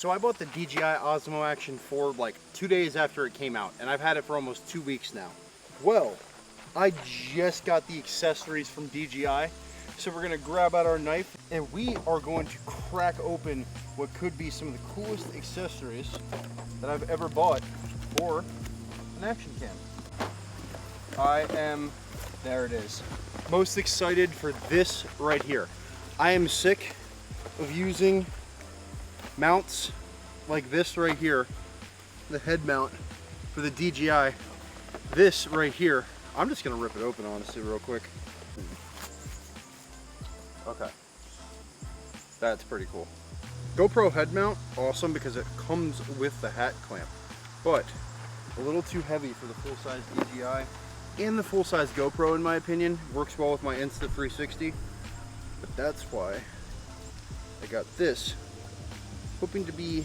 So I bought the DJI Osmo Action 4 like 2 days after it came out, and I've had it for almost 2 weeks now. Well, I just got the accessories from DJI, so we're gonna grab out our knife and we are going to crack open what could be some of the coolest accessories that I've ever bought for an action cam. I am, there it is, most excited for this right here. I am sick of using mounts like this right here, the head mount for the DJI. This right here, I'm just gonna rip it open honestly real quick. Okay, that's pretty cool. GoPro head mount, awesome because it comes with the hat clamp, but a little too heavy for the full-size DJI and the full-size GoPro in my opinion. Works well with my Insta360, but that's why I got this, hoping to be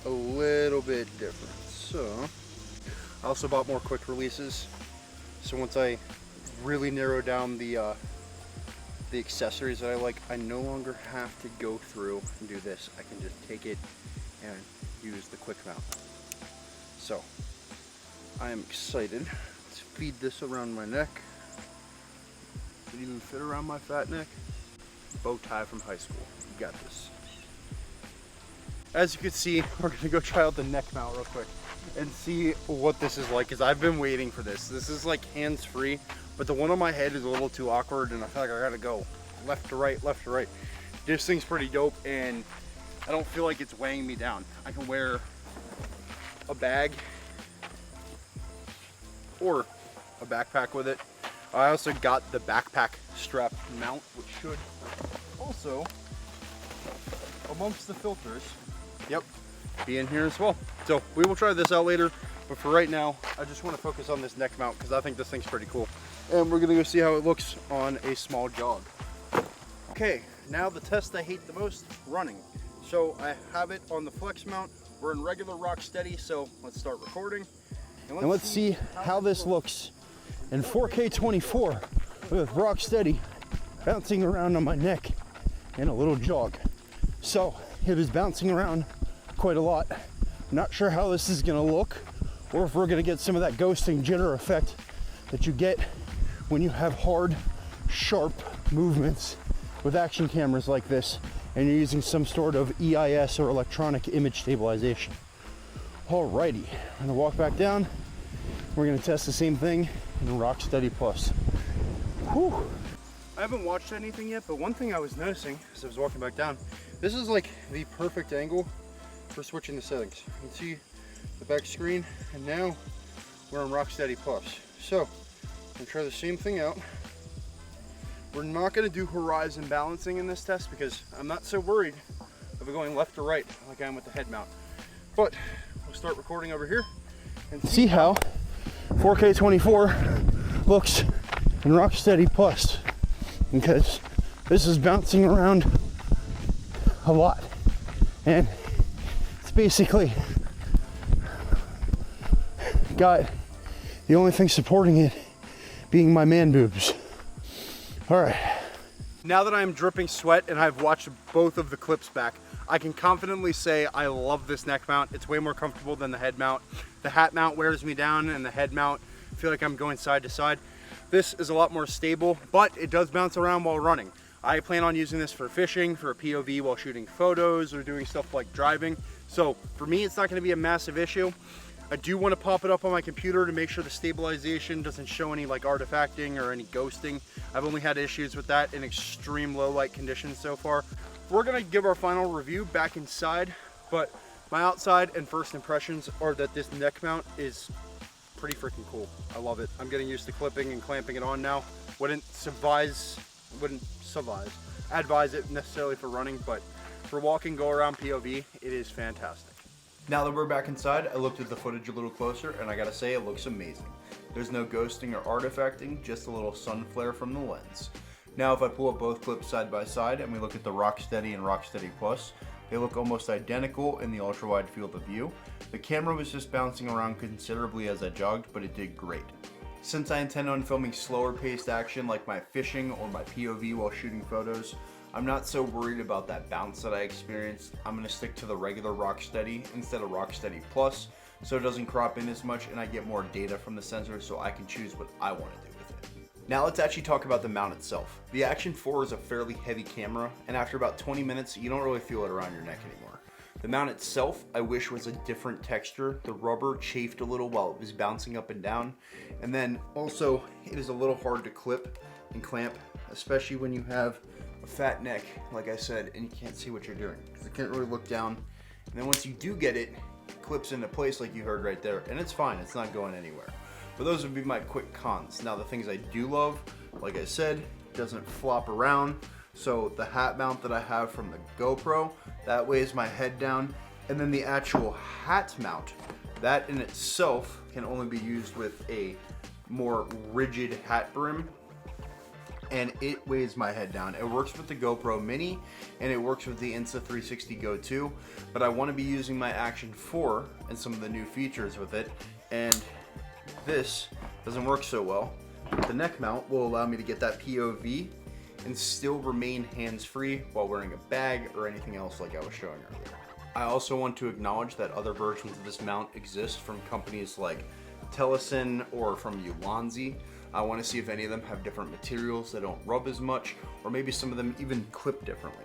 a little bit different. So I also bought more quick releases, so once I really narrow down the accessories that I like, I no longer have to go through and do this. I can just take it and use the quick mount. So I am excited to feed this around my neck. Did it even fit around my fat neck? Bow tie from high school. You got this. As you can see, we're gonna go try out the neck mount real quick and see what this is like, because I've been waiting for this. This is like hands-free, but the one on my head is a little too awkward and I feel like I gotta go left to right, left to right. This thing's pretty dope and I don't feel like it's weighing me down. I can wear a bag or a backpack with it. I also got the backpack strap mount, which should also, amongst the filters, yep, be in here as well. So we will try this out later, but for right now, I just want to focus on this neck mount because I think this thing's pretty cool. And we're gonna go see how it looks on a small jog. Okay, now the test I hate the most, running. So I have it on the flex mount. We're in regular rock steady, so let's start recording. And let's see how this looks in 4K 24 with rock steady, bouncing around on my neck in a little jog. So it is bouncing around quite a lot. Not sure how this is gonna look, or if we're gonna get some of that ghosting jitter effect that you get when you have hard, sharp movements with action cameras like this and you're using some sort of EIS or electronic image stabilization. Alrighty, I'm gonna walk back down. We're gonna test the same thing in Rock Steady Plus. Whew. I haven't watched anything yet, but one thing I was noticing as I was walking back down, this is like the perfect angle for switching the settings. You can see the back screen, and now we're on Rock Steady Plus. So I'm gonna try the same thing out. We're not gonna do horizon balancing in this test because I'm not so worried of it going left or right like I am with the head mount. But we'll start recording over here and see how 4K 24 looks in Rock Steady Plus, because this is bouncing around a lot and it's basically got the only thing supporting it being my man boobs. All right. Now that I'm dripping sweat and I've watched both of the clips back, I can confidently say I love this neck mount. It's way more comfortable than the head mount. The hat mount wears me down and the head mount, I feel like I'm going side to side. This is a lot more stable, but it does bounce around while running. I plan on using this for fishing, for a POV while shooting photos or doing stuff like driving. So for me, it's not gonna be a massive issue. I do want to pop it up on my computer to make sure the stabilization doesn't show any like artifacting or any ghosting. I've only had issues with that in extreme low light conditions so far. We're gonna give our final review back inside, but my outside and first impressions are that this neck mount is pretty freaking cool. I love it. I'm getting used to clipping and clamping it on now. Wouldn't advise it necessarily for running, but for walking, go around POV, it is fantastic. Now that we're back inside, I looked at the footage a little closer and I gotta say it looks amazing. There's no ghosting or artifacting, just a little sun flare from the lens. Now if I pull up both clips side by side and we look at the Rock Steady and Rock Steady Plus, they look almost identical in the ultra wide field of view. The camera was just bouncing around considerably as I jogged, but it did great. Since I intend on filming slower paced action like my fishing or my POV while shooting photos, I'm not so worried about that bounce that I experienced. I'm gonna stick to the regular Rocksteady instead of Rocksteady Plus, so it doesn't crop in as much and I get more data from the sensor so I can choose what I wanna do with it. Now let's actually talk about the mount itself. The Action 4 is a fairly heavy camera, and after about 20 minutes, you don't really feel it around your neck anymore. The mount itself, I wish was a different texture. The rubber chafed a little while it was bouncing up and down. And then also, it is a little hard to clip and clamp, especially when you have a fat neck, like I said, and you can't see what you're doing because you can't really look down. And then once you do get it, it clips into place like you heard right there, and it's fine, it's not going anywhere. But those would be my quick cons. Now the things I do love, like I said, it doesn't flop around. So the hat mount that I have from the GoPro, that weighs my head down. And then the actual hat mount, that in itself can only be used with a more rigid hat brim, and it weighs my head down. It works with the GoPro Mini and it works with the Insta360 Go 2, but I want to be using my Action 4 and some of the new features with it, and this doesn't work so well. The neck mount will allow me to get that POV and still remain hands-free while wearing a bag or anything else like I was showing earlier. I also want to acknowledge that other versions of this mount exist from companies like Telesin or from Ulanzi. I want to see if any of them have different materials that don't rub as much, or maybe some of them even clip differently.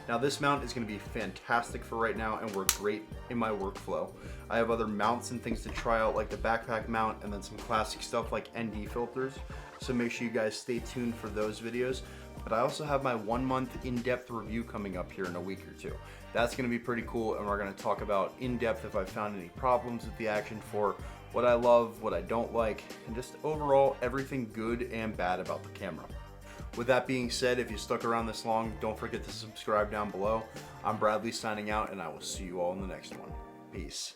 Now this mount is going to be fantastic for right now and work great in my workflow. I have other mounts and things to try out like the backpack mount and then some classic stuff like ND filters, so make sure you guys stay tuned for those videos. But I also have my 1 month in-depth review coming up here in a week or two. That's going to be pretty cool, and we're going to talk about in-depth if I found any problems with the Action 4, what I love, what I don't like, and just overall everything good and bad about the camera. With that being said, if you stuck around this long, don't forget to subscribe down below. I'm Bradley signing out, and I will see you all in the next one. Peace.